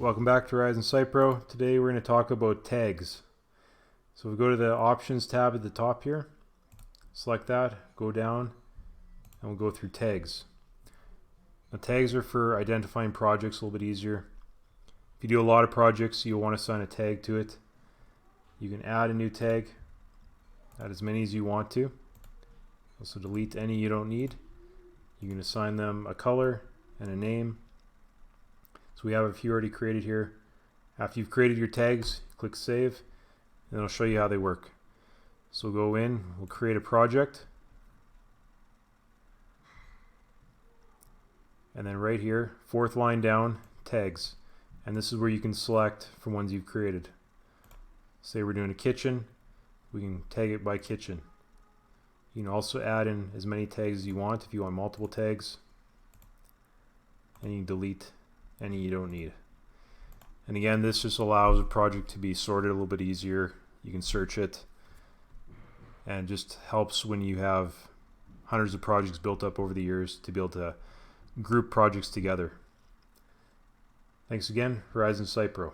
Welcome back to Horizon Site Pro. Today we're going to talk about tags. So we go to the Options tab at the top here, select that, go down, and we'll go through tags. Now tags are for identifying projects a little bit easier. If you do a lot of projects, you'll want to assign a tag to it. You can add a new tag, add as many as you want to. Also delete any you don't need. You can assign them a color and a name. So we have a few already created here. After you've created your tags, click Save, and it'll show you how they work. So we'll go in, we'll create a project, and then right here, fourth line down, Tags. And this is where you can select for ones you've created. Say we're doing a kitchen, we can tag it by kitchen. You can also add in as many tags as you want if you want multiple tags, and you can delete any you don't need. And again, this just allows a project to be sorted a little bit easier. You can search it, and just helps when you have hundreds of projects built up over the years to be able to group projects together. Thanks again, Horizon Site Pro.